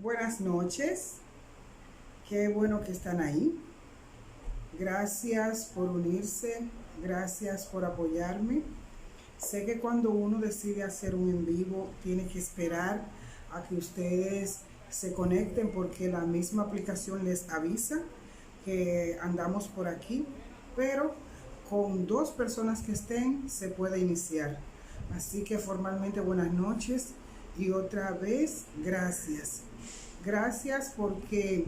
Buenas noches, qué bueno que están ahí. Gracias por unirse, gracias por apoyarme. Sé que cuando uno decide hacer un en vivo, tiene que esperar a que ustedes se conecten porque la misma aplicación les avisa que andamos por aquí, pero con dos personas que estén se puede iniciar. Así que formalmente buenas noches y otra vez gracias. Gracias porque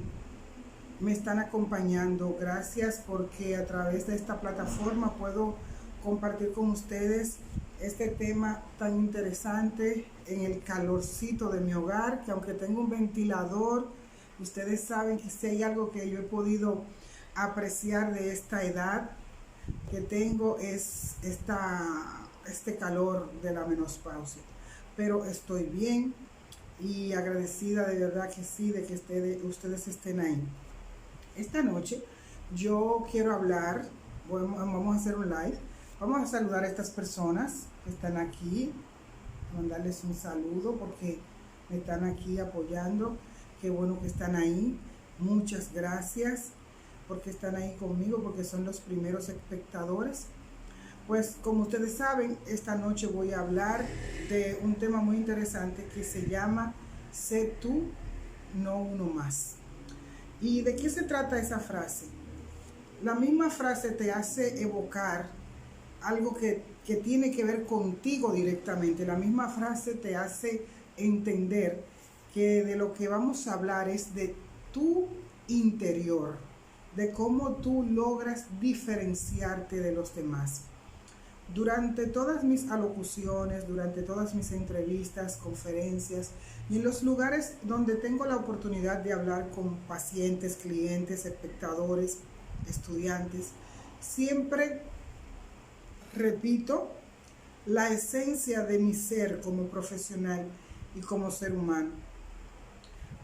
me están acompañando, gracias porque a través de esta plataforma puedo compartir con ustedes este tema tan interesante en el calorcito de mi hogar, que aunque tengo un ventilador, ustedes saben que si hay algo que yo he podido apreciar de esta edad que tengo es este calor de la menopausia. Pero estoy bien y agradecida de verdad que sí, de que ustedes estén ahí. Esta noche yo quiero hablar, vamos a hacer un live, vamos a saludar a estas personas que están aquí, mandarles un saludo porque me están aquí apoyando, qué bueno que están ahí, muchas gracias porque están ahí conmigo, porque son los primeros espectadores. Pues como ustedes saben, esta noche voy a hablar de un tema muy interesante que se llama Sé tú, no uno más. ¿Y de qué se trata esa frase? La misma frase te hace evocar algo que tiene que ver contigo directamente. La misma frase te hace entender que de lo que vamos a hablar es de tu interior, de cómo tú logras diferenciarte de los demás. Durante todas mis alocuciones, durante todas mis entrevistas, conferencias y en los lugares donde tengo la oportunidad de hablar con pacientes, clientes, espectadores, estudiantes, siempre repito la esencia de mi ser como profesional y como ser humano.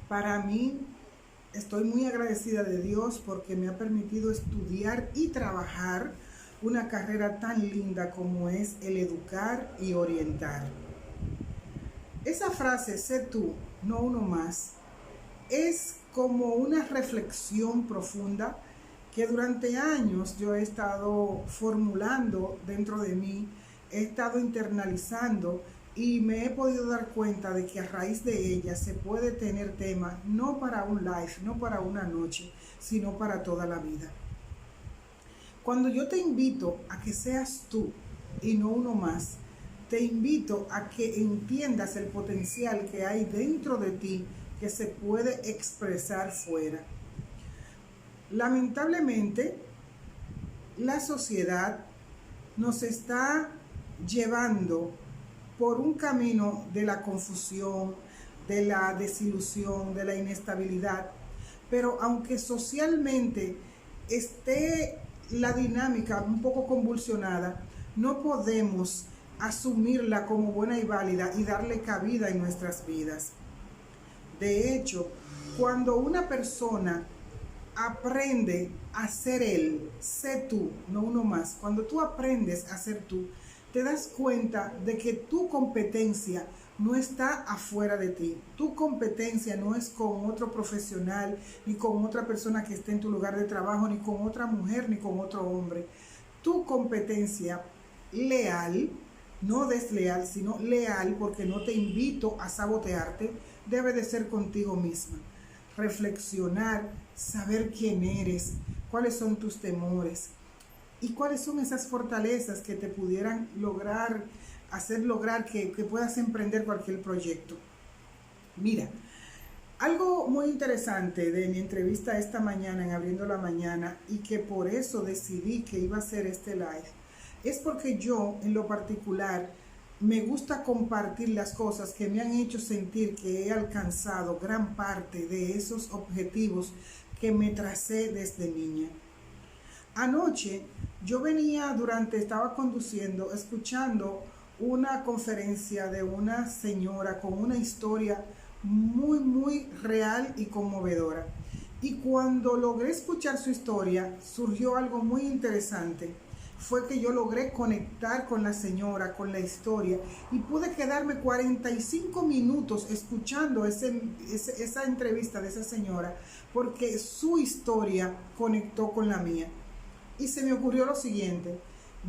Para mí, estoy muy agradecida de Dios porque me ha permitido estudiar y trabajar una carrera tan linda como es el educar y orientar. Esa frase, sé tú, no uno más, es como una reflexión profunda que durante años yo he estado formulando dentro de mí, he estado internalizando y me he podido dar cuenta de que a raíz de ella se puede tener tema no para un live, no para una noche, sino para toda la vida. Cuando yo te invito a que seas tú y no uno más, te invito a que entiendas el potencial que hay dentro de ti que se puede expresar fuera. Lamentablemente, la sociedad nos está llevando por un camino de la confusión, de la desilusión, de la inestabilidad, pero aunque socialmente esté la dinámica un poco convulsionada, no podemos asumirla como buena y válida y darle cabida en nuestras vidas. De hecho, cuando una persona aprende a ser él, sé tú, no uno más, cuando tú aprendes a ser tú, te das cuenta de que tu competencia no está afuera de ti. Tu competencia no es con otro profesional, ni con otra persona que esté en tu lugar de trabajo, ni con otra mujer, ni con otro hombre. Tu competencia leal, no desleal, sino leal, porque no te invito a sabotearte, debe de ser contigo misma. Reflexionar, saber quién eres, cuáles son tus temores y cuáles son esas fortalezas que te pudieran hacer lograr que puedas emprender cualquier proyecto. Mira, algo muy interesante de mi entrevista esta mañana en Abriendo la Mañana y que por eso decidí que iba a hacer este live, es porque yo en lo particular me gusta compartir las cosas que me han hecho sentir que he alcanzado gran parte de esos objetivos que me tracé desde niña. Anoche yo estaba conduciendo, escuchando una conferencia de una señora con una historia muy, muy real y conmovedora. Y cuando logré escuchar su historia, surgió algo muy interesante fue que yo logré conectar con la señora, con la historia, y pude quedarme 45 minutos escuchando esa entrevista de esa señora, porque su historia conectó con la mía. Y se me ocurrió lo siguiente,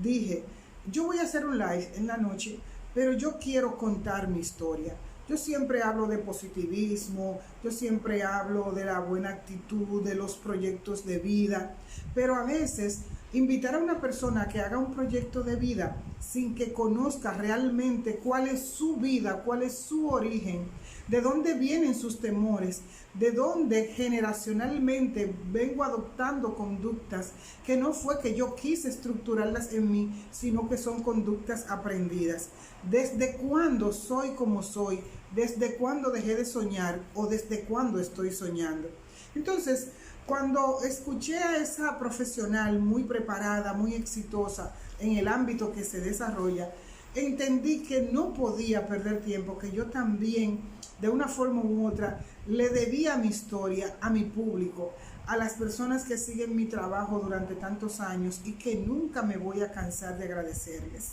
dije, yo voy a hacer un live en la noche, pero yo quiero contar mi historia. Yo siempre hablo de positivismo, yo siempre hablo de la buena actitud, de los proyectos de vida, pero a veces invitar a una persona a que haga un proyecto de vida sin que conozca realmente cuál es su vida, cuál es su origen, de dónde vienen sus temores, de dónde generacionalmente vengo adoptando conductas que no fue que yo quise estructurarlas en mí, sino que son conductas aprendidas. ¿Desde cuándo soy como soy? ¿Desde cuándo dejé de soñar? ¿O desde cuándo estoy soñando? Entonces, cuando escuché a esa profesional muy preparada, muy exitosa en el ámbito que se desarrolla, entendí que no podía perder tiempo, que yo también, de una forma u otra, le debía mi historia a mi público, a las personas que siguen mi trabajo durante tantos años y que nunca me voy a cansar de agradecerles.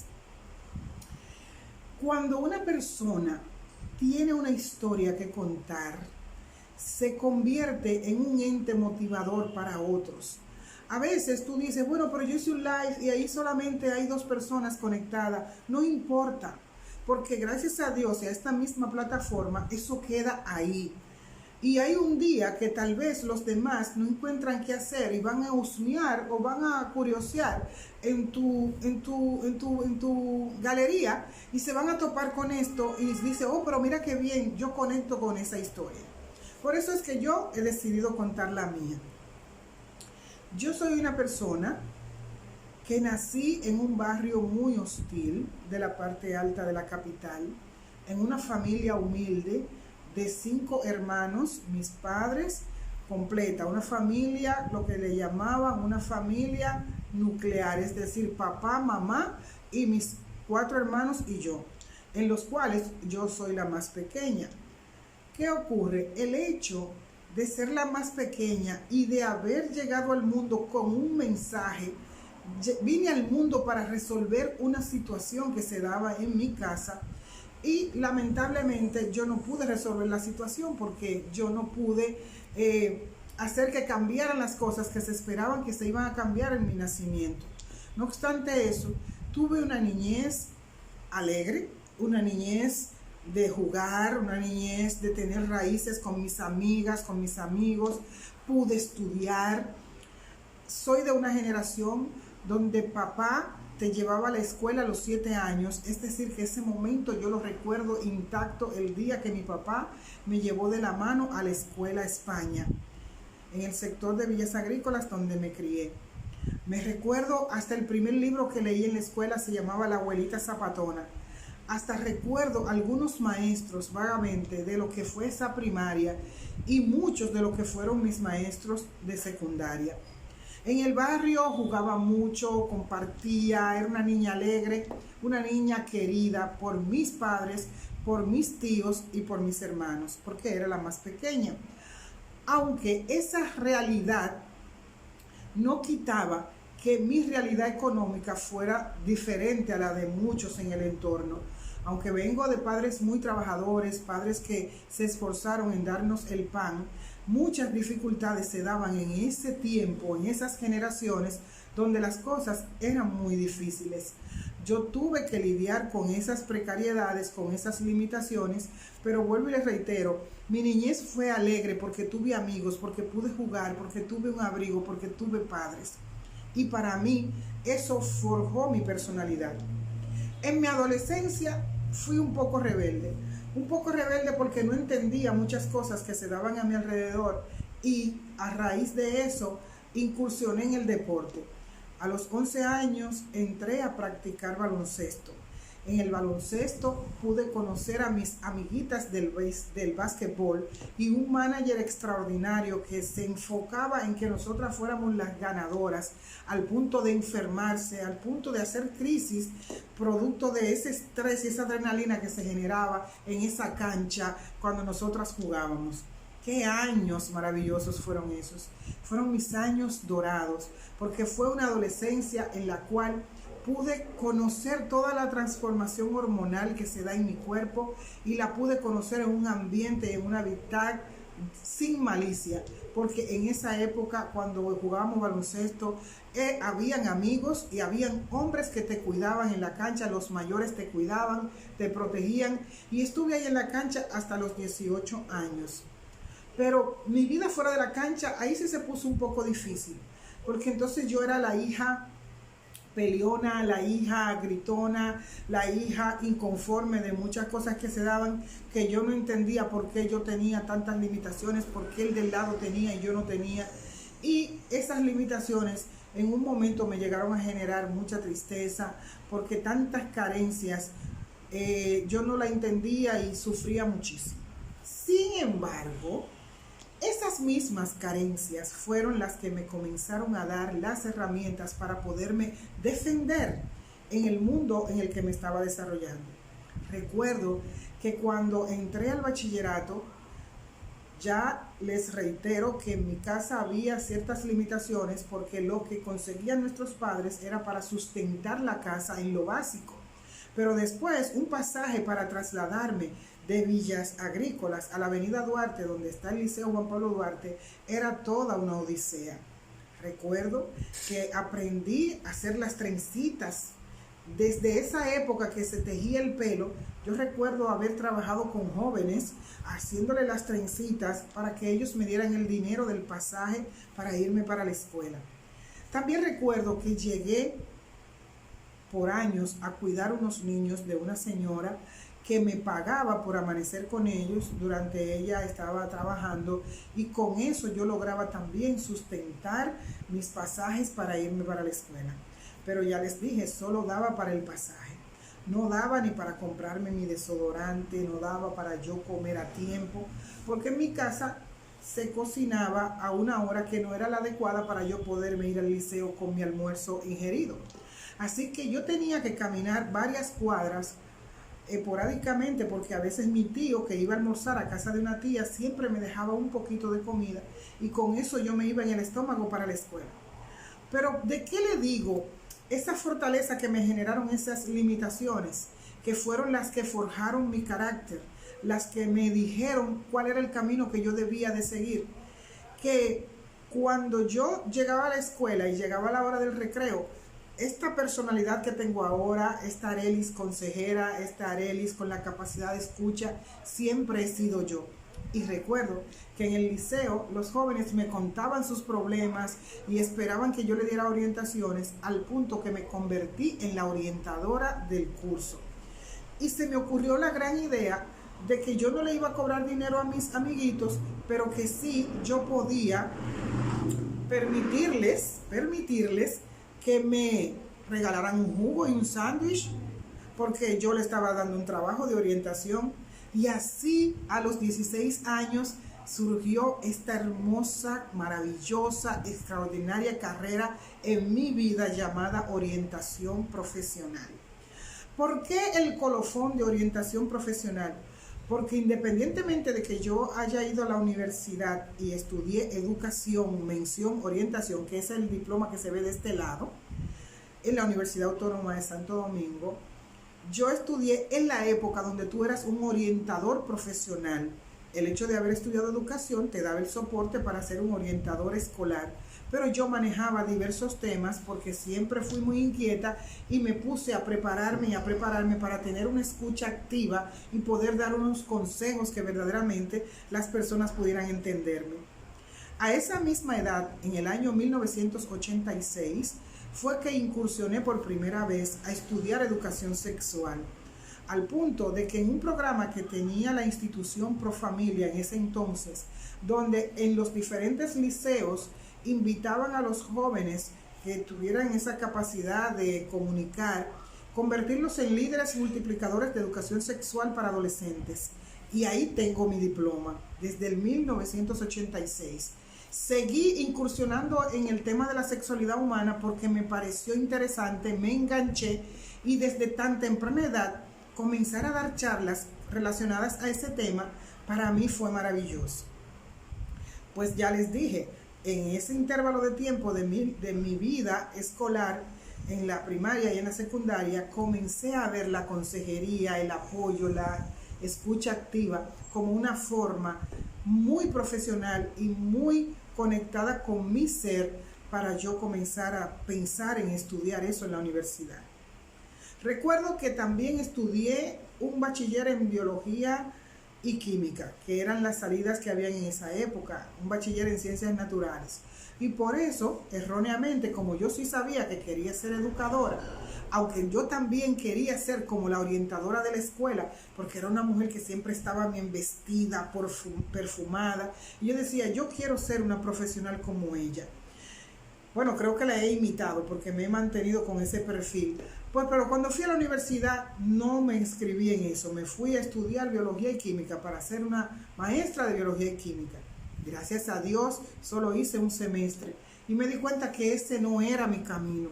Cuando una persona tiene una historia que contar, se convierte en un ente motivador para otros. A veces tú dices, bueno, pero yo hice un live y ahí solamente hay 2 personas conectadas. No importa, porque gracias a Dios y a esta misma plataforma, eso queda ahí. Y hay un día que tal vez los demás no encuentran qué hacer y van a husmear o van a curiosear en tu galería y se van a topar con esto y dice, oh, pero mira qué bien, yo conecto con esa historia. Por eso es que yo he decidido contar la mía. Yo soy una persona que nací en un barrio muy hostil de la parte alta de la capital, en una familia humilde de 5 hermanos, mis padres, completa, una familia, lo que le llamaban una familia nuclear, es decir, papá, mamá y mis 4 hermanos y yo, en los cuales yo soy la más pequeña. ¿Qué ocurre? El hecho de ser la más pequeña y de haber llegado al mundo con un mensaje, vine al mundo para resolver una situación que se daba en mi casa y lamentablemente yo no pude resolver la situación porque yo no pude hacer que cambiaran las cosas que se esperaban que se iban a cambiar en mi nacimiento. No obstante eso, tuve una niñez alegre, una niñez de jugar, una niñez de tener raíces con mis amigas, con mis amigos, pude estudiar. Soy de una generación donde papá te llevaba a la escuela a los 7 años, es decir, que ese momento yo lo recuerdo intacto, el día que mi papá me llevó de la mano a la escuela a España, en el sector de Villas Agrícolas donde me crié. Me recuerdo hasta el primer libro que leí en la escuela, se llamaba La abuelita zapatona. Hasta recuerdo algunos maestros vagamente de lo que fue esa primaria y muchos de lo que fueron mis maestros de secundaria. En el barrio jugaba mucho, compartía, era una niña alegre, una niña querida por mis padres, por mis tíos y por mis hermanos, porque era la más pequeña. Aunque esa realidad no quitaba que mi realidad económica fuera diferente a la de muchos en el entorno. Aunque vengo de padres muy trabajadores, padres que se esforzaron en darnos el pan, muchas dificultades se daban en ese tiempo, en esas generaciones, donde las cosas eran muy difíciles. Yo tuve que lidiar con esas precariedades, con esas limitaciones, pero vuelvo y les reitero, mi niñez fue alegre porque tuve amigos, porque pude jugar, porque tuve un abrigo, porque tuve padres. Y para mí eso forjó mi personalidad. En mi adolescencia fui un poco rebelde porque no entendía muchas cosas que se daban a mi alrededor y a raíz de eso incursioné en el deporte. A los 11 años entré a practicar baloncesto. En el baloncesto pude conocer a mis amiguitas del básquetbol y un manager extraordinario que se enfocaba en que nosotras fuéramos las ganadoras, al punto de enfermarse, al punto de hacer crisis, producto de ese estrés y esa adrenalina que se generaba en esa cancha cuando nosotras jugábamos. Qué años maravillosos fueron esos. Fueron mis años dorados, porque fue una adolescencia en la cual pude conocer toda la transformación hormonal que se da en mi cuerpo y la pude conocer en un ambiente, en una hábitat sin malicia, porque en esa época cuando jugábamos baloncesto habían amigos y habían hombres que te cuidaban en la cancha, los mayores te cuidaban, te protegían, y estuve ahí en la cancha hasta los 18 años. Pero mi vida fuera de la cancha, ahí sí se puso un poco difícil, porque entonces yo era la hija peleona, la hija gritona, la hija inconforme de muchas cosas que se daban, que yo no entendía por qué yo tenía tantas limitaciones, por qué el del lado tenía y yo no tenía. Y esas limitaciones en un momento me llegaron a generar mucha tristeza, porque tantas carencias yo no la entendía y sufría muchísimo. Sin embargo, esas mismas carencias fueron las que me comenzaron a dar las herramientas para poderme defender en el mundo en el que me estaba desarrollando. Recuerdo que cuando entré al bachillerato, ya les reitero que en mi casa había ciertas limitaciones, porque lo que conseguían nuestros padres era para sustentar la casa en lo básico. Pero después, un pasaje para trasladarme de Villas Agrícolas a la avenida Duarte, donde está el Liceo Juan Pablo Duarte, era toda una odisea. Recuerdo que aprendí a hacer las trencitas. Desde esa época que se tejía el pelo, yo recuerdo haber trabajado con jóvenes haciéndole las trencitas para que ellos me dieran el dinero del pasaje para irme para la escuela. También recuerdo que llegué por años a cuidar unos niños de una señora que me pagaba por amanecer con ellos durante ella estaba trabajando, y con eso yo lograba también sustentar mis pasajes para irme para la escuela. Pero ya les dije, solo daba para el pasaje, no daba ni para comprarme mi desodorante, no daba para yo comer a tiempo, porque en mi casa se cocinaba a una hora que no era la adecuada para yo poderme ir al liceo con mi almuerzo ingerido. Así que yo tenía que caminar varias cuadras esporádicamente, porque a veces mi tío que iba a almorzar a casa de una tía siempre me dejaba un poquito de comida, y con eso yo me iba en el estómago para la escuela. Pero ¿de qué le digo? Esa fortaleza que me generaron esas limitaciones, que fueron las que forjaron mi carácter, las que me dijeron cuál era el camino que yo debía de seguir, que cuando yo llegaba a la escuela y llegaba a la hora del recreo, esta personalidad que tengo ahora, esta Arelis consejera, esta Arelis con la capacidad de escucha, siempre he sido yo. Y recuerdo que en el liceo los jóvenes me contaban sus problemas y esperaban que yo le diera orientaciones, al punto que me convertí en la orientadora del curso. Y se me ocurrió la gran idea de que yo no le iba a cobrar dinero a mis amiguitos, pero que sí yo podía permitirles que me regalaran un jugo y un sándwich, porque yo le estaba dando un trabajo de orientación. Y así a los 16 años surgió esta hermosa, maravillosa, extraordinaria carrera en mi vida llamada orientación profesional. ¿Por qué el colofón de orientación profesional? Porque independientemente de que yo haya ido a la universidad y estudié educación, mención, orientación, que es el diploma que se ve de este lado, en la Universidad Autónoma de Santo Domingo, yo estudié en la época donde tú eras un orientador profesional. El hecho de haber estudiado educación te daba el soporte para ser un orientador escolar, pero yo manejaba diversos temas porque siempre fui muy inquieta y me puse a prepararme para tener una escucha activa y poder dar unos consejos que verdaderamente las personas pudieran entenderme. A esa misma edad, en el año 1986, fue que incursioné por primera vez a estudiar educación sexual, al punto de que en un programa que tenía la institución Profamilia en ese entonces, donde en los diferentes liceos invitaban a los jóvenes que tuvieran esa capacidad de comunicar, convertirlos en líderes multiplicadores de educación sexual para adolescentes. Y ahí tengo mi diploma, desde el 1986. Seguí incursionando en el tema de la sexualidad humana porque me pareció interesante, me enganché, y desde tan temprana edad comenzar a dar charlas relacionadas a ese tema para mí fue maravilloso. Pues ya les dije, en ese intervalo de tiempo de mi vida escolar, en la primaria y en la secundaria, comencé a ver la consejería, el apoyo, la escucha activa como una forma muy profesional y muy conectada con mi ser para yo comenzar a pensar en estudiar eso en la universidad. Recuerdo que también estudié un bachiller en biología y química, que eran las salidas que habían en esa época, un bachiller en ciencias naturales. Y por eso, erróneamente, como yo sí sabía que quería ser educadora, aunque yo también quería ser como la orientadora de la escuela, porque era una mujer que siempre estaba bien vestida, perfumada, y yo decía, yo quiero ser una profesional como ella. Bueno, creo que la he imitado porque me he mantenido con ese perfil. Pues, pero cuando fui a la universidad no me inscribí en eso. Me fui a estudiar biología y química para ser una maestra de biología y química. Gracias a Dios solo hice un semestre y me di cuenta que ese no era mi camino,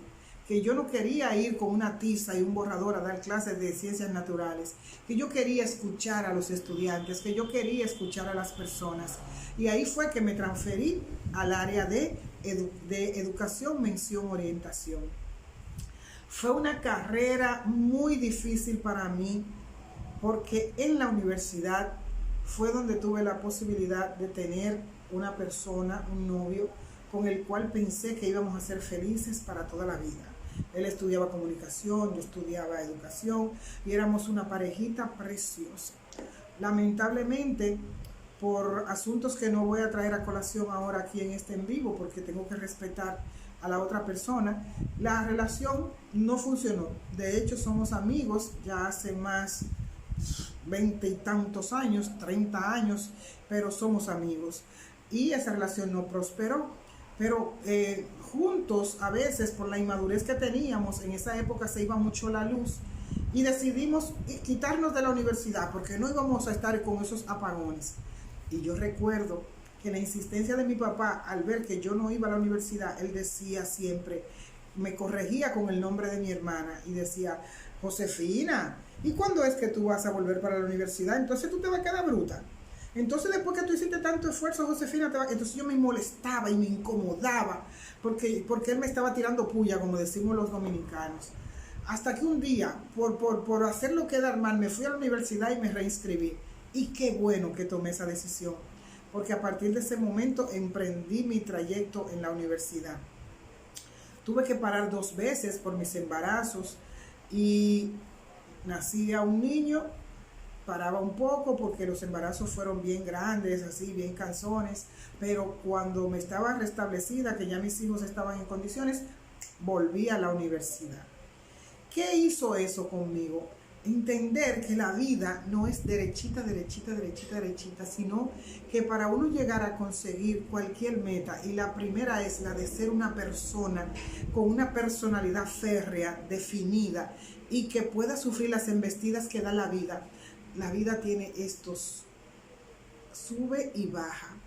que yo no quería ir con una tiza y un borrador a dar clases de ciencias naturales, que yo quería escuchar a los estudiantes, que yo quería escuchar a las personas. Y ahí fue que me transferí al área de educación, mención, orientación. Fue una carrera muy difícil para mí porque en la universidad fue donde tuve la posibilidad de tener una persona, un novio, con el cual pensé que íbamos a ser felices para toda la vida. Él estudiaba comunicación, yo estudiaba educación y éramos una parejita preciosa. Lamentablemente, por asuntos que no voy a traer a colación ahora aquí en este en vivo, porque tengo que respetar a la otra persona, la relación no funcionó. De hecho, somos amigos ya hace más 20 y tantos años, 30 años, pero somos amigos. Y esa relación no prosperó. Pero juntos, a veces, por la inmadurez que teníamos, en esa época se iba mucho la luz y decidimos quitarnos de la universidad porque no íbamos a estar con esos apagones. Y yo recuerdo que la insistencia de mi papá, al ver que yo no iba a la universidad, él decía siempre, me corregía con el nombre de mi hermana y decía, Josefina, ¿y cuándo es que tú vas a volver para la universidad? Entonces tú te vas a quedar bruta. Entonces después que tú hiciste tanto esfuerzo, Josefina, entonces yo me molestaba y me incomodaba porque él me estaba tirando puya, como decimos los dominicanos. Hasta que un día, por hacerlo quedar mal, me fui a la universidad y me reinscribí. Y qué bueno que tomé esa decisión, porque a partir de ese momento emprendí mi trayecto en la universidad. Tuve que parar 2 veces por mis embarazos y nacía un niño, paraba un poco porque los embarazos fueron bien grandes, así, bien cansones, pero cuando me estaba restablecida, que ya mis hijos estaban en condiciones, volví a la universidad. ¿Qué hizo eso conmigo? Entender que la vida no es derechita, derechita, derechita, derechita, sino que para uno llegar a conseguir cualquier meta, y la primera es la de ser una persona con una personalidad férrea, definida, y que pueda sufrir las embestidas que da la vida tiene estos sube y baja,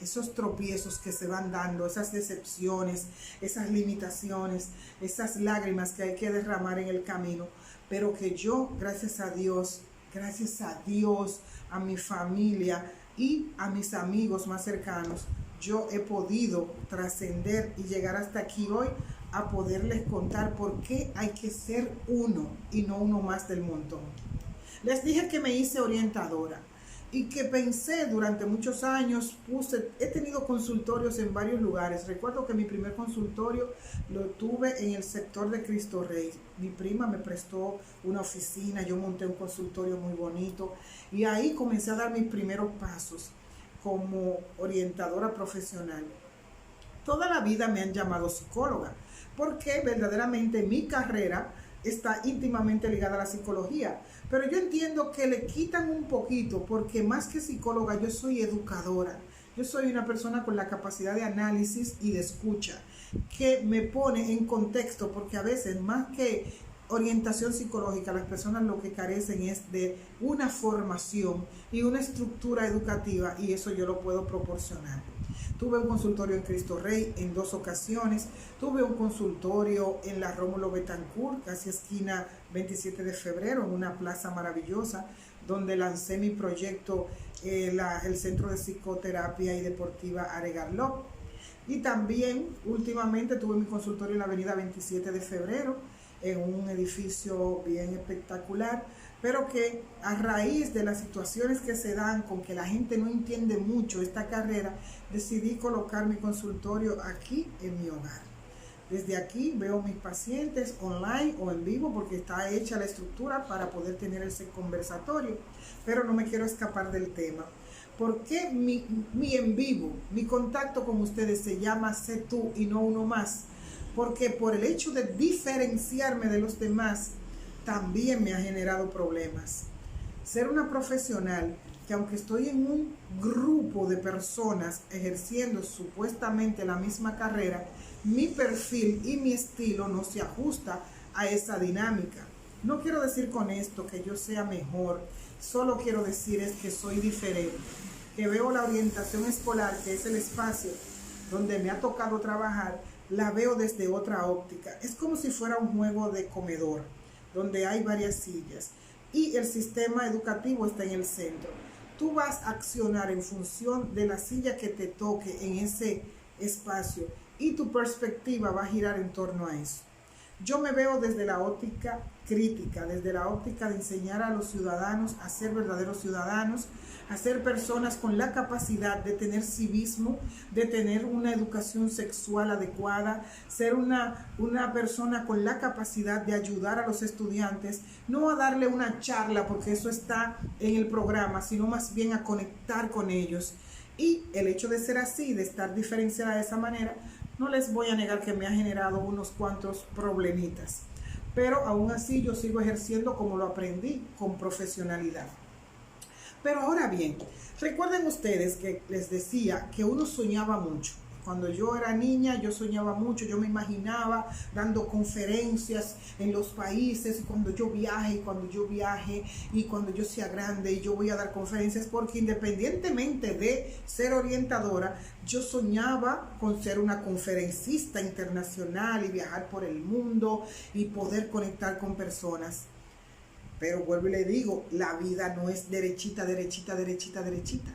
esos tropiezos que se van dando, esas decepciones, esas limitaciones, esas lágrimas que hay que derramar en el camino, pero que yo, gracias a Dios, a mi familia y a mis amigos más cercanos, yo he podido trascender y llegar hasta aquí hoy a poderles contar por qué hay que ser uno y no uno más del montón. Les dije que me hice orientadora y que pensé durante muchos años, he tenido consultorios en varios lugares. Recuerdo que mi primer consultorio lo tuve en el sector de Cristo Rey. Mi prima me prestó una oficina, yo monté un consultorio muy bonito y ahí comencé a dar mis primeros pasos como orientadora profesional. Toda la vida me han llamado psicóloga porque verdaderamente mi carrera está íntimamente ligada a la psicología, pero yo entiendo que le quitan un poquito porque más que psicóloga yo soy educadora. Yo soy una persona con la capacidad de análisis y de escucha que me pone en contexto, porque a veces más que orientación psicológica las personas lo que carecen es de una formación y una estructura educativa, y eso yo lo puedo proporcionar. Tuve un consultorio en Cristo Rey en 2 ocasiones. Tuve un consultorio en la Rómulo Betancourt, casi esquina 27 de febrero, en una plaza maravillosa, donde lancé mi proyecto, el Centro de Psicoterapia y Deportiva Aregarló. Y también últimamente tuve mi consultorio en la avenida 27 de febrero, en un edificio bien espectacular, pero que a raíz de las situaciones que se dan con que la gente no entiende mucho esta carrera, decidí colocar mi consultorio aquí en mi hogar. Desde aquí veo mis pacientes online o en vivo porque está hecha la estructura para poder tener ese conversatorio, pero no me quiero escapar del tema. ¿Por qué mi en vivo, mi contacto con ustedes se llama Sé Tú y no uno más? Porque por el hecho de diferenciarme de los demás, también me ha generado problemas. Ser una profesional que, aunque estoy en un grupo de personas ejerciendo supuestamente la misma carrera, mi perfil y mi estilo no se ajusta a esa dinámica. No quiero decir con esto que yo sea mejor, solo quiero decir es que soy diferente, que veo la orientación escolar, que es el espacio donde me ha tocado trabajar, la veo desde otra óptica. Es como si fuera un juego de comedor, donde hay varias sillas y el sistema educativo está en el centro. Tú vas a accionar en función de la silla que te toque en ese espacio y tu perspectiva va a girar en torno a eso. Yo me veo desde la óptica crítica, desde la óptica de enseñar a los ciudadanos a ser verdaderos ciudadanos, a ser personas con la capacidad de tener civismo, de tener una educación sexual adecuada, ser una persona con la capacidad de ayudar a los estudiantes, no a darle una charla porque eso está en el programa, sino más bien a conectar con ellos. Y el hecho de ser así, de estar diferenciada de esa manera, no les voy a negar que me ha generado unos cuantos problemitas, pero aún así yo sigo ejerciendo como lo aprendí, con profesionalidad. Pero ahora bien, recuerden ustedes que les decía que uno soñaba mucho. Cuando yo era niña, yo soñaba mucho, yo me imaginaba dando conferencias en los países, y cuando yo viaje, y cuando yo sea grande, y yo voy a dar conferencias, porque independientemente de ser orientadora, yo soñaba con ser una conferencista internacional y viajar por el mundo y poder conectar con personas. Pero vuelvo y le digo, la vida no es derechita, derechita, derechita, derechita.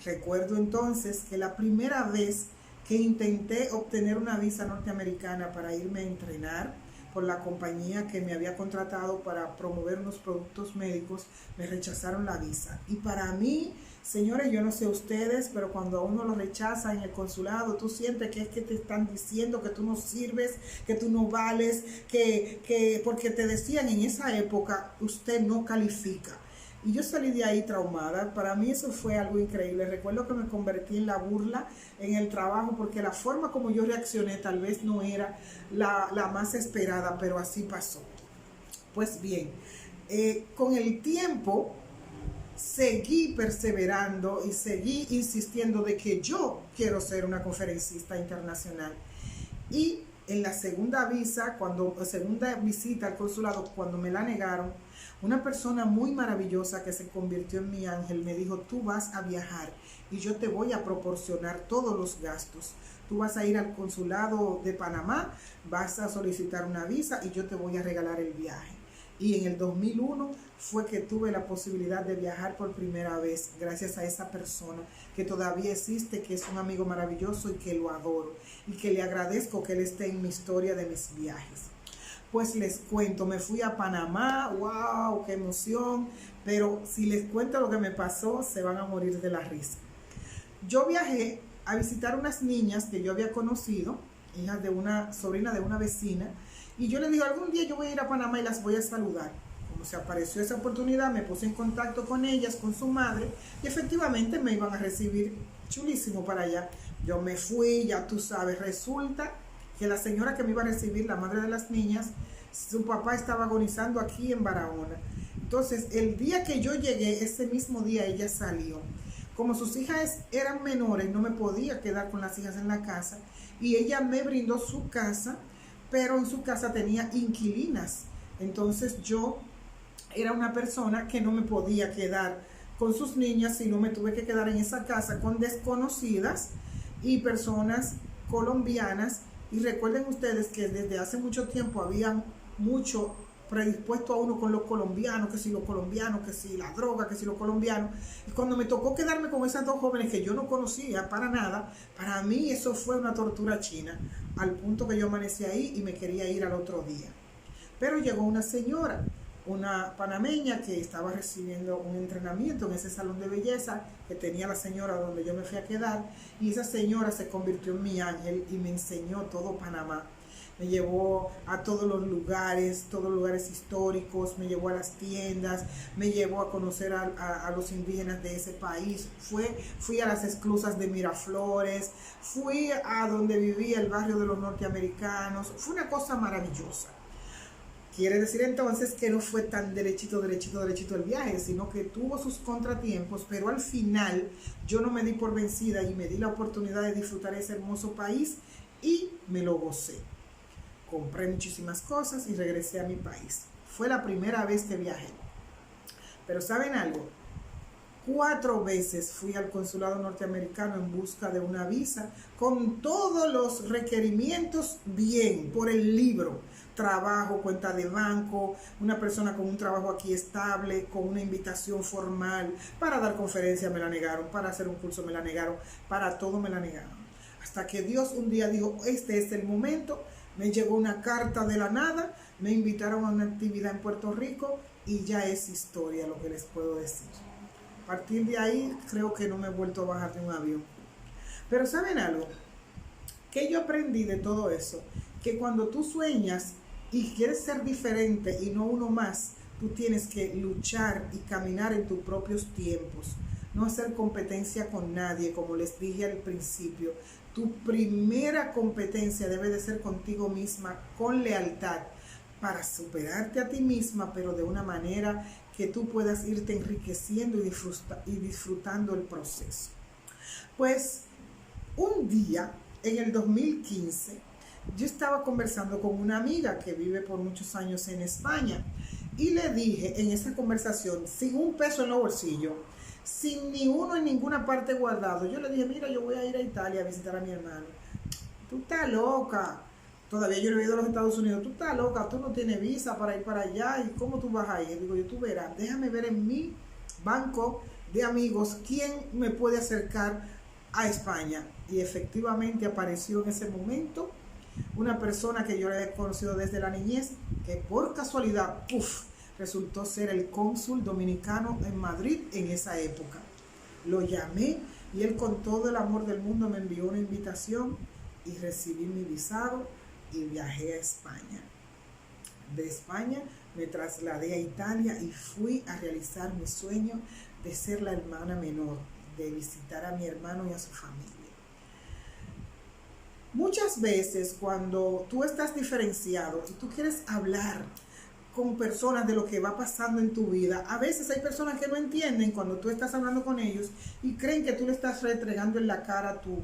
Recuerdo entonces que la primera vez que intenté obtener una visa norteamericana para irme a entrenar por la compañía que me había contratado para promover unos productos médicos, me rechazaron la visa. Y para mí, señores, yo no sé ustedes, pero cuando a uno lo rechaza en el consulado, tú sientes que es que te están diciendo que tú no sirves, que tú no vales, porque te decían en esa época, usted no califica. Y yo salí de ahí traumada. Para mí eso fue algo increíble. Recuerdo que me convertí en la burla en el trabajo porque la forma como yo reaccioné tal vez no era la más esperada, pero así pasó. Pues bien, con el tiempo seguí perseverando y seguí insistiendo de que yo quiero ser una conferencista internacional. Y en la segunda visita al consulado, cuando me la negaron, una persona muy maravillosa que se convirtió en mi ángel me dijo: tú vas a viajar y yo te voy a proporcionar todos los gastos. Tú vas a ir al consulado de Panamá, vas a solicitar una visa y yo te voy a regalar el viaje. Y en el 2001 fue que tuve la posibilidad de viajar por primera vez, gracias a esa persona que todavía existe, que es un amigo maravilloso y que lo adoro. Y que le agradezco que él esté en mi historia de mis viajes. Pues les cuento, me fui a Panamá, wow, qué emoción. Pero si les cuento lo que me pasó, se van a morir de la risa. Yo viajé a visitar unas niñas que yo había conocido, hijas de una sobrina de una vecina, y yo les dije: algún día yo voy a ir a Panamá y las voy a saludar. Como se apareció esa oportunidad, me puse en contacto con ellas, con su madre, y efectivamente me iban a recibir chulísimo para allá. Yo me fui, ya tú sabes, resulta que la señora que me iba a recibir, la madre de las niñas, su papá estaba agonizando aquí en Barahona. Entonces, el día que yo llegué, ese mismo día ella salió. Como sus hijas eran menores, no me podía quedar con las hijas en la casa, y ella me brindó su casa, pero en su casa tenía inquilinas. Entonces yo era una persona que no me podía quedar con sus niñas, sino me tuve que quedar en esa casa con desconocidas, y personas colombianas. Y recuerden ustedes que desde hace mucho tiempo habían mucho predispuesto a uno con los colombianos, que si los colombianos, que si la droga, que si los colombianos. Y cuando me tocó quedarme con esas dos jóvenes que yo no conocía para nada, para mí eso fue una tortura china, al punto que yo amanecí ahí y me quería ir al otro día. Pero llegó una señora, una panameña que estaba recibiendo un entrenamiento en ese salón de belleza que tenía la señora donde yo me fui a quedar, y esa señora se convirtió en mi ángel y me enseñó todo Panamá. Me llevó a todos los lugares históricos, me llevó a las tiendas, me llevó a conocer a los indígenas de ese país. Fui a las esclusas de Miraflores, fui a donde vivía el barrio de los norteamericanos. Fue una cosa maravillosa. Quiere decir entonces que no fue tan derechito el viaje, sino que tuvo sus contratiempos, pero al final yo no me di por vencida y me di la oportunidad de disfrutar ese hermoso país y me lo gocé. Compré muchísimas cosas y regresé a mi país. Fue la primera vez que viajé. Pero ¿saben algo? 4 veces fui al consulado norteamericano en busca de una visa, con todos los requerimientos bien, por el libro. Trabajo, cuenta de banco, una persona con un trabajo aquí estable, con una invitación formal. Para dar conferencia me la negaron, para hacer un curso me la negaron, para todo me la negaron. Hasta que Dios un día dijo, este es el momento. Me llegó una carta de la nada, me invitaron a una actividad en Puerto Rico y ya es historia lo que les puedo decir. A partir de ahí creo que no me he vuelto a bajar de un avión. Pero ¿saben algo? Que yo aprendí de todo eso, que cuando tú sueñas y quieres ser diferente y no uno más, tú tienes que luchar y caminar en tus propios tiempos, no hacer competencia con nadie, como les dije al principio. Tu primera competencia debe de ser contigo misma, con lealtad, para superarte a ti misma, pero de una manera que tú puedas irte enriqueciendo y disfrutando el proceso. Pues un día, en el 2015, yo estaba conversando con una amiga que vive por muchos años en España y le dije en esa conversación, sin un peso en los bolsillos, sin ni uno en ninguna parte guardado, yo le dije, mira, yo voy a ir a Italia a visitar a mi hermano. Tú estás loca. Todavía yo no he ido a los Estados Unidos. Tú estás loca, tú no tienes visa para ir para allá. ¿Y cómo tú vas a ir? Digo, tú verás, déjame ver en mi banco de amigos quién me puede acercar a España. Y efectivamente apareció en ese momento una persona que yo le he conocido desde la niñez, que por casualidad, resultó ser el cónsul dominicano en Madrid en esa época. Lo llamé y él con todo el amor del mundo me envió una invitación y recibí mi visado y viajé a España. De España me trasladé a Italia y fui a realizar mi sueño de ser la hermana menor, de visitar a mi hermano y a su familia. Muchas veces cuando tú estás diferenciado y tú quieres hablar con personas de lo que va pasando en tu vida, a veces hay personas que no entienden cuando tú estás hablando con ellos y creen que tú le estás retregando en la cara tu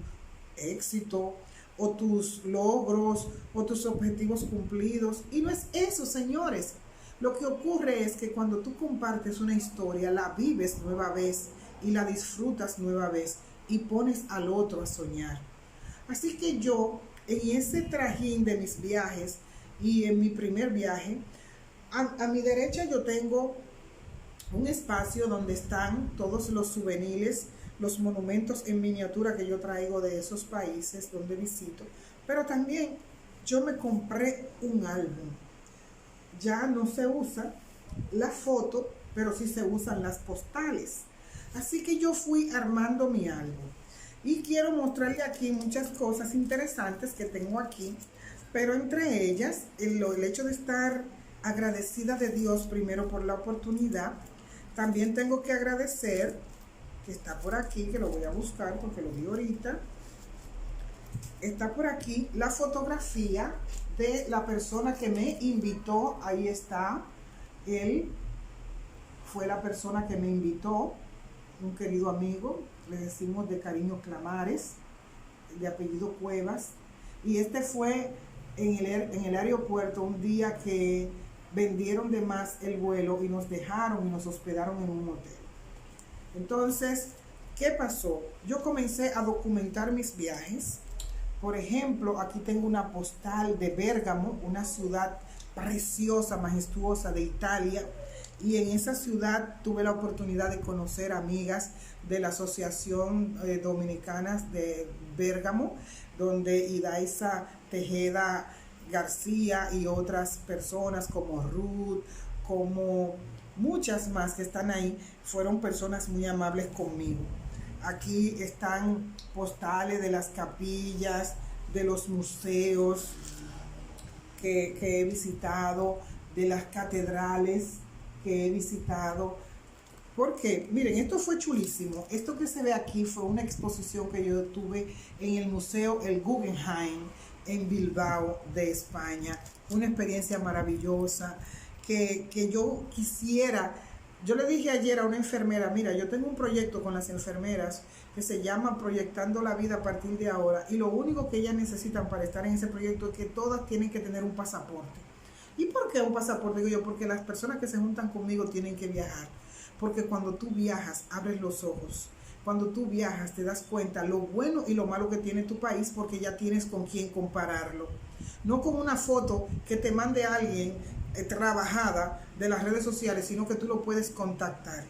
éxito o tus logros o tus objetivos cumplidos, y no es eso, señores. Lo que ocurre es que cuando tú compartes una historia, la vives nueva vez y la disfrutas nueva vez y pones al otro a soñar. Así que yo, en ese trajín de mis viajes y en mi primer viaje, a mi derecha yo tengo un espacio donde están todos los souvenirs, los monumentos en miniatura que yo traigo de esos países donde visito. Pero también yo me compré un álbum. Ya no se usa la foto, pero sí se usan las postales. Así que yo fui armando mi álbum. Y quiero mostrarle aquí muchas cosas interesantes que tengo aquí. Pero entre ellas, el hecho de estar agradecida de Dios primero por la oportunidad. También tengo que agradecer, que está por aquí, que lo voy a buscar porque lo vi ahorita. Está por aquí la fotografía de la persona que me invitó. Ahí está. Él fue la persona que me invitó, un querido amigo, le decimos de cariño Clamares, de apellido Cuevas. Y este fue en el aeropuerto un día que vendieron de más el vuelo y nos dejaron y nos hospedaron en un hotel. Entonces, ¿Qué pasó? Yo comencé a documentar mis viajes. Por ejemplo, aquí tengo una postal de Bérgamo, una ciudad preciosa, majestuosa de Italia. Y en esa ciudad tuve la oportunidad de conocer amigas de la Asociación Dominicanas de Bérgamo, donde Idaisa Tejeda García y otras personas como Ruth, como muchas más que están ahí, fueron personas muy amables conmigo. Aquí están postales de las capillas, de los museos que he visitado, de las catedrales que he visitado. Porque, miren, esto fue chulísimo. Esto que se ve aquí fue una exposición que yo tuve en el Museo El Guggenheim en Bilbao, de España. Una experiencia maravillosa que yo quisiera. Yo le dije ayer a una enfermera, mira, yo tengo un proyecto con las enfermeras que se llama Proyectando la Vida a partir de ahora, y lo único que ellas necesitan para estar en ese proyecto es que todas tienen que tener un pasaporte. ¿Y por qué un pasaporte? Digo yo, porque las personas que se juntan conmigo tienen que viajar. Porque cuando tú viajas, abres los ojos. Cuando tú viajas, te das cuenta lo bueno y lo malo que tiene tu país, porque ya tienes con quién compararlo. No con una foto que te mande alguien trabajada de las redes sociales, sino que tú lo puedes contactar.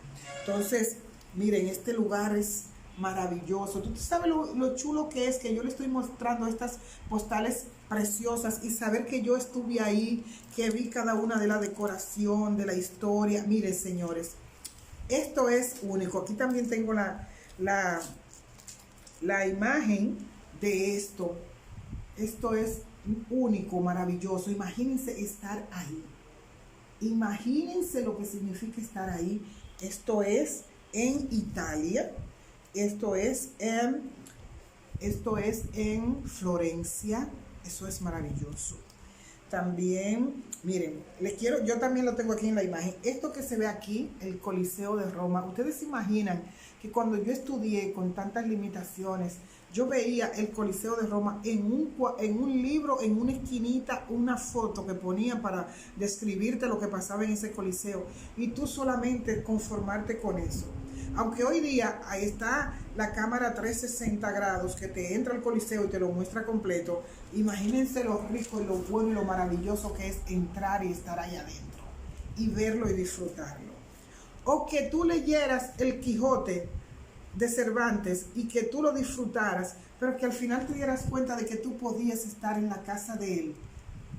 Entonces, miren, este lugar es maravilloso. Tú sabes lo chulo que es que yo le estoy mostrando estas postales preciosas y saber que yo estuve ahí, que vi cada una de la decoración, de la historia. Miren, señores, esto es único. Aquí también tengo la imagen de esto. Esto es único, maravilloso. Imagínense estar ahí. Imagínense lo que significa estar ahí. Esto es en Italia. Esto es en Florencia. Eso es maravilloso. También, miren, yo también lo tengo aquí en la imagen. Esto que se ve aquí, el Coliseo de Roma. Ustedes se imaginan que cuando yo estudié con tantas limitaciones, yo veía el Coliseo de Roma en un libro, en una esquinita, una foto que ponía para describirte lo que pasaba en ese Coliseo. Y tú solamente conformarte con eso. Aunque hoy día ahí está la cámara 360 grados que te entra al Coliseo y te lo muestra completo, imagínense lo rico y lo bueno y lo maravilloso que es entrar y estar ahí adentro y verlo y disfrutarlo. O que tú leyeras el Quijote de Cervantes y que tú lo disfrutaras, pero que al final te dieras cuenta de que tú podías estar en la casa de él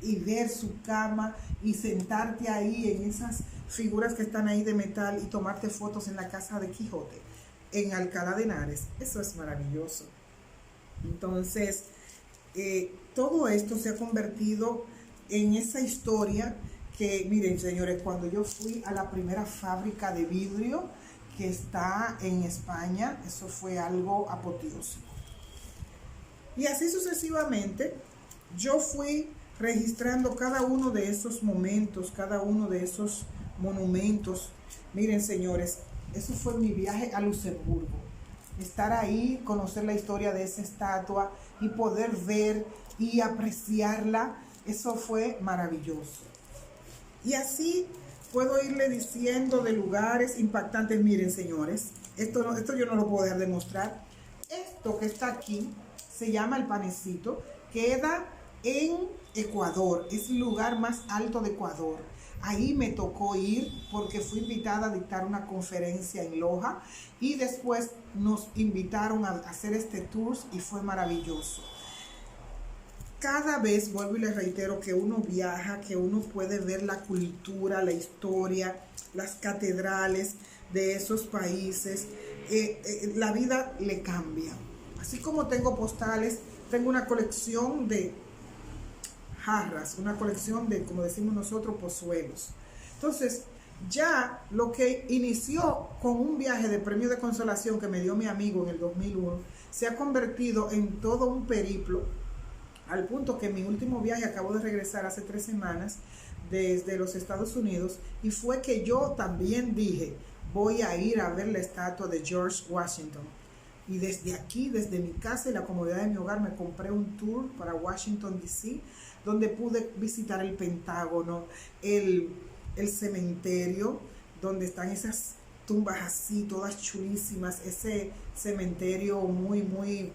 y ver su cama y sentarte ahí en esas figuras que están ahí de metal y tomarte fotos en la casa de Quijote, en Alcalá de Henares. Eso es maravilloso. Entonces, todo esto se ha convertido en esa historia que, miren, señores, cuando yo fui a la primera fábrica de vidrio que está en España, eso fue algo apoteósico. Y así sucesivamente, yo fui registrando cada uno de esos momentos, cada uno de esos monumentos. Miren, señores, eso fue mi viaje a Luxemburgo. Estar ahí, conocer la historia de esa estatua y poder ver y apreciarla, eso fue maravilloso. Y así puedo irle diciendo de lugares impactantes. Miren, señores, esto yo no lo puedo dejar de mostrar. Esto que está aquí se llama El Panecito, queda en Ecuador, es el lugar más alto de Ecuador. Ahí me tocó ir porque fui invitada a dictar una conferencia en Loja y después nos invitaron a hacer este tour y fue maravilloso. Cada vez, vuelvo y les reitero, que uno viaja, que uno puede ver la cultura, la historia, las catedrales de esos países, la vida le cambia. Así como tengo postales, tengo una colección de jarras, una colección de, como decimos nosotros, pozuelos. Entonces, ya lo que inició con un viaje de premio de consolación que me dio mi amigo en el 2001, se ha convertido en todo un periplo, al punto que mi último viaje, acabo de regresar hace 3 semanas desde los Estados Unidos, y fue que yo también dije, voy a ir a ver la estatua de George Washington. Y desde aquí, desde mi casa y la comodidad de mi hogar, me compré un tour para Washington, D.C., donde pude visitar el Pentágono, el cementerio, donde están esas tumbas así, todas chulísimas, ese cementerio muy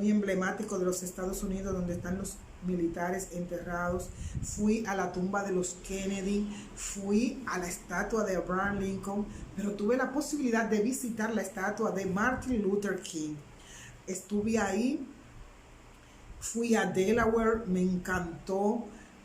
emblemático de los Estados Unidos donde están los militares enterrados. Fui a la tumba de los Kennedy, fui a la estatua de Abraham Lincoln, pero tuve la posibilidad de visitar la estatua de Martin Luther King. Estuve ahí, fui a Delaware, me encantó,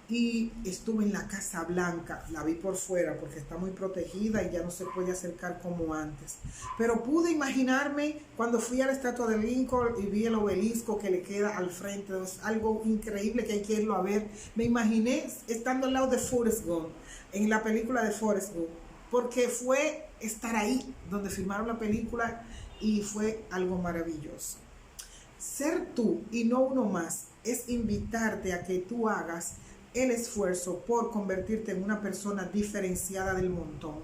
y estuve en la Casa Blanca. La vi por fuera porque está muy protegida y ya no se puede acercar como antes, pero pude imaginarme cuando fui a la estatua de Lincoln y vi el obelisco que le queda al frente. Es algo increíble que hay que irlo a ver. Me imaginé estando al lado de Forrest Gump en la película de Forrest Gump, porque fue estar ahí donde filmaron la película y fue algo maravilloso. Ser tú y no uno más es invitarte a que tú hagas el esfuerzo por convertirte en una persona diferenciada del montón.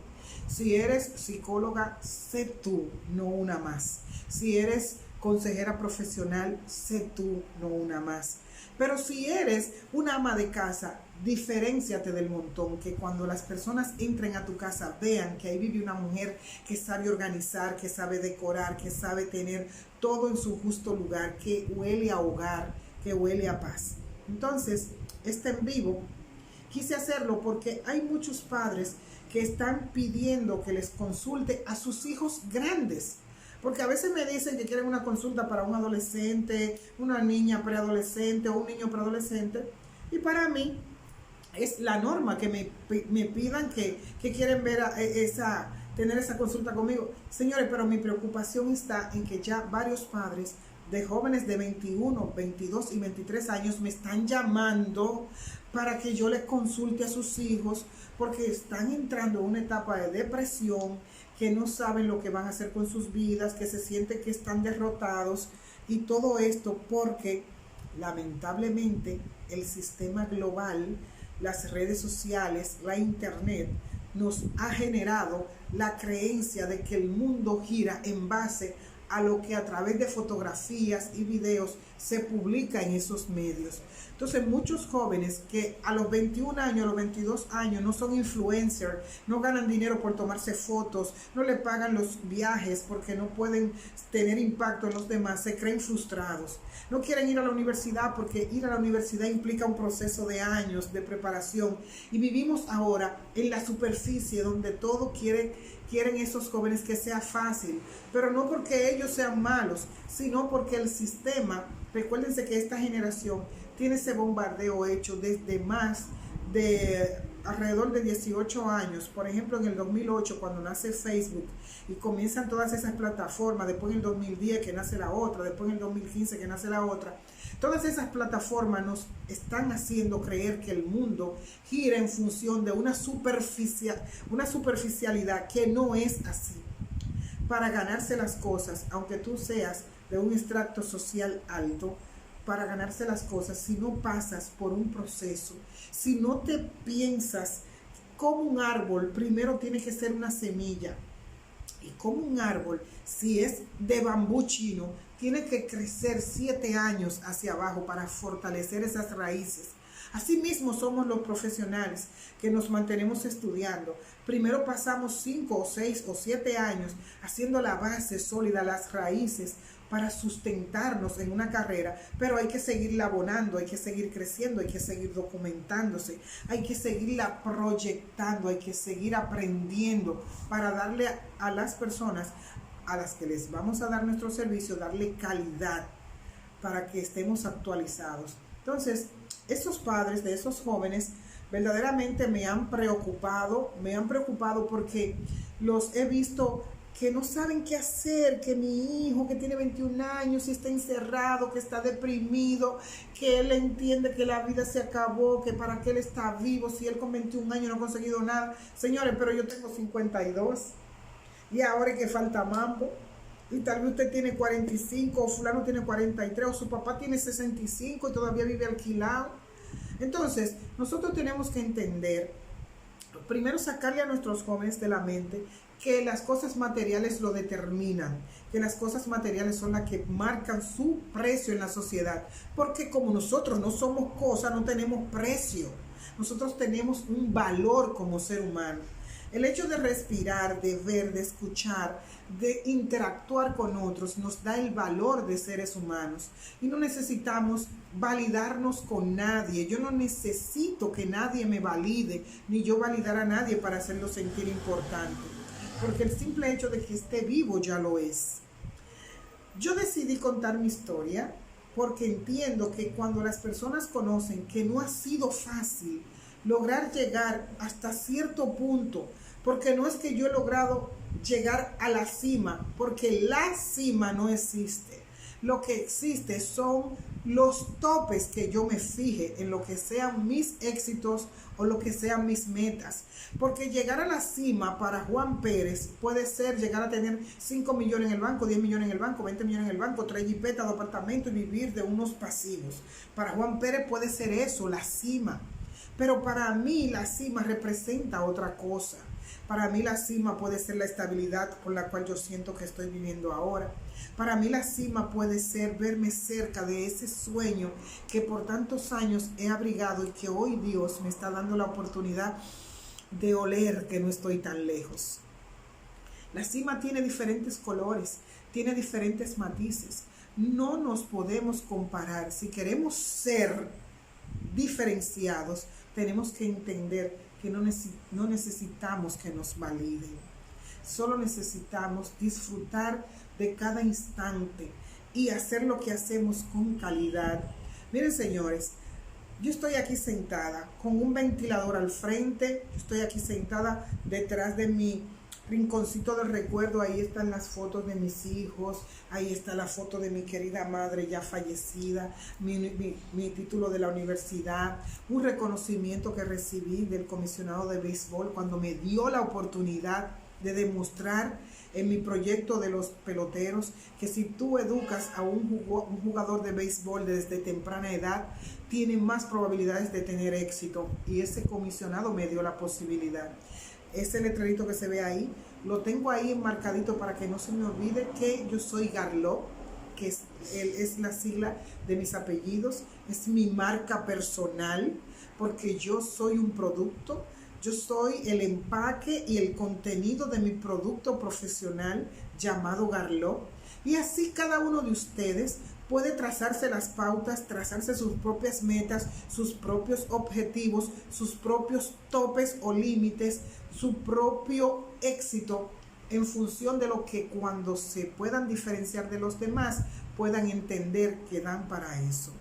Si eres psicóloga, sé tú, no una más. Si eres consejera profesional, sé tú, no una más. Pero si eres una ama de casa, diferénciate del montón, que cuando las personas entren a tu casa vean que ahí vive una mujer que sabe organizar, que sabe decorar, que sabe tener todo en su justo lugar, que huele a hogar, que huele a paz. Entonces, este en vivo quise hacerlo porque hay muchos padres que están pidiendo que les consulte a sus hijos grandes, porque a veces me dicen que quieren una consulta para un adolescente, una niña preadolescente o un niño preadolescente, y para mí es la norma que me pidan que quieren ver tener esa consulta conmigo. Señores, pero mi preocupación está en que ya varios padres de jóvenes de 21, 22 y 23 años me están llamando para que yo les consulte a sus hijos, porque están entrando en una etapa de depresión, que no saben lo que van a hacer con sus vidas, que se sienten que están derrotados, y todo esto porque lamentablemente el sistema global, las redes sociales, la internet, nos ha generado la creencia de que el mundo gira en base a lo que a través de fotografías y videos se publica en esos medios. Entonces muchos jóvenes que a los 21 años, a los 22 años no son influencers, no ganan dinero por tomarse fotos, no le pagan los viajes porque no pueden tener impacto en los demás, se creen frustrados. No quieren ir a la universidad porque ir a la universidad implica un proceso de años de preparación, y vivimos ahora en la superficie donde todo quieren esos jóvenes que sea fácil, pero no porque ellos sean malos, sino porque el sistema, recuérdense que esta generación tiene ese bombardeo hecho desde más de alrededor de 18 años. Por ejemplo, en el 2008, cuando nace Facebook y comienzan todas esas plataformas, después en el 2010 que nace la otra, después en el 2015 que nace la otra, todas esas plataformas nos están haciendo creer que el mundo gira en función de una superficialidad que no es así. Para ganarse las cosas, aunque tú seas de un extracto social alto, para ganarse las cosas, si no pasas por un proceso, si no te piensas como un árbol, primero tiene que ser una semilla, y como un árbol, si es de bambú chino, tiene que crecer 7 años hacia abajo para fortalecer esas raíces. Asimismo somos los profesionales que nos mantenemos estudiando. Primero pasamos 5 o 6 o 7 años haciendo la base sólida, las raíces, para sustentarnos en una carrera, pero hay que seguirla abonando, hay que seguir creciendo, hay que seguir documentándose, hay que seguirla proyectando, hay que seguir aprendiendo para darle a las personas a las que les vamos a dar nuestro servicio, darle calidad para que estemos actualizados. Entonces, esos padres de esos jóvenes verdaderamente me han preocupado porque los he visto que no saben qué hacer, que mi hijo que tiene 21 años está encerrado, que está deprimido, que él entiende que la vida se acabó, que para qué él está vivo si él con 21 años no ha conseguido nada. Señores, pero yo tengo 52 y ahora es que falta mambo, y tal vez usted tiene 45 o fulano tiene 43 o su papá tiene 65 y todavía vive alquilado. Entonces, nosotros tenemos que entender, primero sacarle a nuestros jóvenes de la mente que las cosas materiales lo determinan, que las cosas materiales son las que marcan su precio en la sociedad, porque como nosotros no somos cosas, no tenemos precio, nosotros tenemos un valor como ser humano. El hecho de respirar, de ver, de escuchar, de interactuar con otros nos da el valor de seres humanos y no necesitamos validarnos con nadie. Yo no necesito que nadie me valide ni yo validar a nadie para hacerlo sentir importante, porque el simple hecho de que esté vivo ya lo es. Yo decidí contar mi historia porque entiendo que cuando las personas conocen que no ha sido fácil lograr llegar hasta cierto punto, porque no es que yo he logrado llegar a la cima, porque la cima no existe. Lo que existe son los topes que yo me fije en lo que sean mis éxitos o lo que sean mis metas. Porque llegar a la cima para Juan Pérez puede ser llegar a tener 5 millones en el banco, 10 millones en el banco, 20 millones en el banco, 3 jipetas, 2 apartamentos y vivir de unos pasivos. Para Juan Pérez puede ser eso, la cima. Pero para mí la cima representa otra cosa. Para mí la cima puede ser la estabilidad con la cual yo siento que estoy viviendo ahora. Para mí la cima puede ser verme cerca de ese sueño que por tantos años he abrigado y que hoy Dios me está dando la oportunidad de oler que no estoy tan lejos. La cima tiene diferentes colores, tiene diferentes matices. No nos podemos comparar. Si queremos ser diferenciados, tenemos que entender que no necesitamos que nos validen. Solo necesitamos disfrutar de cada instante y hacer lo que hacemos con calidad. Miren, señores, yo estoy aquí sentada con un ventilador al frente, estoy aquí sentada detrás de mi rinconcito del recuerdo. Ahí están las fotos de mis hijos, ahí está la foto de mi querida madre ya fallecida, mi título de la universidad, un reconocimiento que recibí del comisionado de béisbol cuando me dio la oportunidad de demostrar en mi proyecto de los peloteros que si tú educas a un jugador de béisbol desde temprana edad, tiene más probabilidades de tener éxito, y ese comisionado me dio la posibilidad. Ese letrerito que se ve ahí, lo tengo ahí enmarcadito para que no se me olvide que yo soy Garlot, que es la sigla de mis apellidos, es mi marca personal, porque yo soy un producto, yo soy el empaque y el contenido de mi producto profesional llamado Garlot. Y así cada uno de ustedes puede trazarse las pautas, trazarse sus propias metas, sus propios objetivos, sus propios topes o límites, su propio éxito en función de lo que cuando se puedan diferenciar de los demás puedan entender que dan para eso.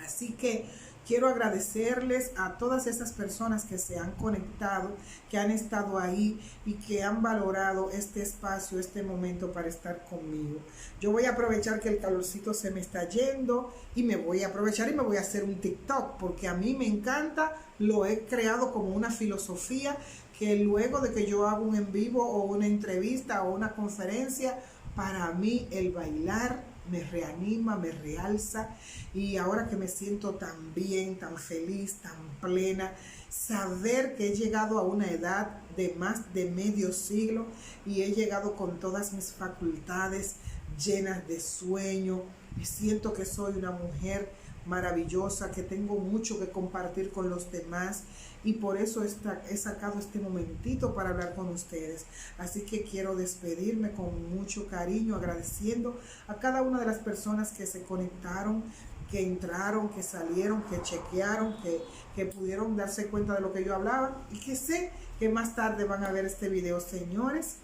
Así que quiero agradecerles a todas esas personas que se han conectado, que han estado ahí y que han valorado este espacio, este momento para estar conmigo. Yo voy a aprovechar que el calorcito se me está yendo y me voy a aprovechar y me voy a hacer un TikTok, porque a mí me encanta, lo he creado como una filosofía, que luego de que yo hago un en vivo o una entrevista o una conferencia, para mí el bailar me reanima, me realza, y ahora que me siento tan bien, tan feliz, tan plena, saber que he llegado a una edad de más de medio siglo y he llegado con todas mis facultades llenas de sueño, y siento que soy una mujer maravillosa, que tengo mucho que compartir con los demás, y por eso he sacado este momentito para hablar con ustedes. Así que quiero despedirme con mucho cariño, agradeciendo a cada una de las personas que se conectaron, que entraron, que salieron, que chequearon, que pudieron darse cuenta de lo que yo hablaba, y que sé que más tarde van a ver este video. Señores,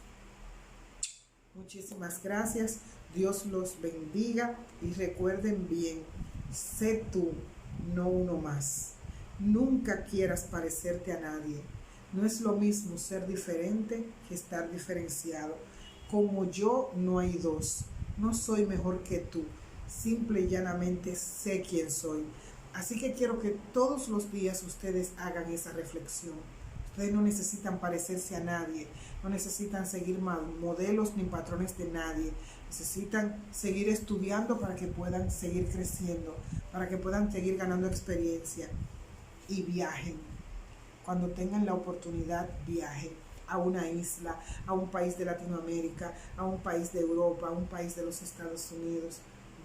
muchísimas gracias, Dios los bendiga, y recuerden bien, sé tú, no uno más. Nunca quieras parecerte a nadie. No es lo mismo ser diferente que estar diferenciado. Como yo no hay dos. No soy mejor que tú. Simple y llanamente sé quién soy. Así que quiero que todos los días ustedes hagan esa reflexión. Ustedes no necesitan parecerse a nadie. No necesitan seguir modelos ni patrones de nadie. Necesitan seguir estudiando para que puedan seguir creciendo, para que puedan seguir ganando experiencia. Y viajen. Cuando tengan la oportunidad, viajen a una isla, a un país de Latinoamérica, a un país de Europa, a un país de los Estados Unidos.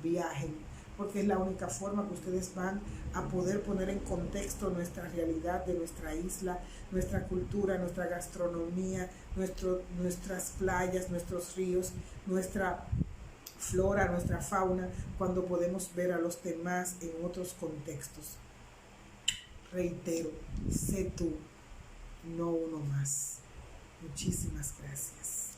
Viajen, porque es la única forma que ustedes van a poder poner en contexto nuestra realidad de nuestra isla, nuestra cultura, nuestra gastronomía, nuestras playas, nuestros ríos, nuestra flora, nuestra fauna, cuando podemos ver a los demás en otros contextos. Reitero, sé tú, no uno más. Muchísimas gracias.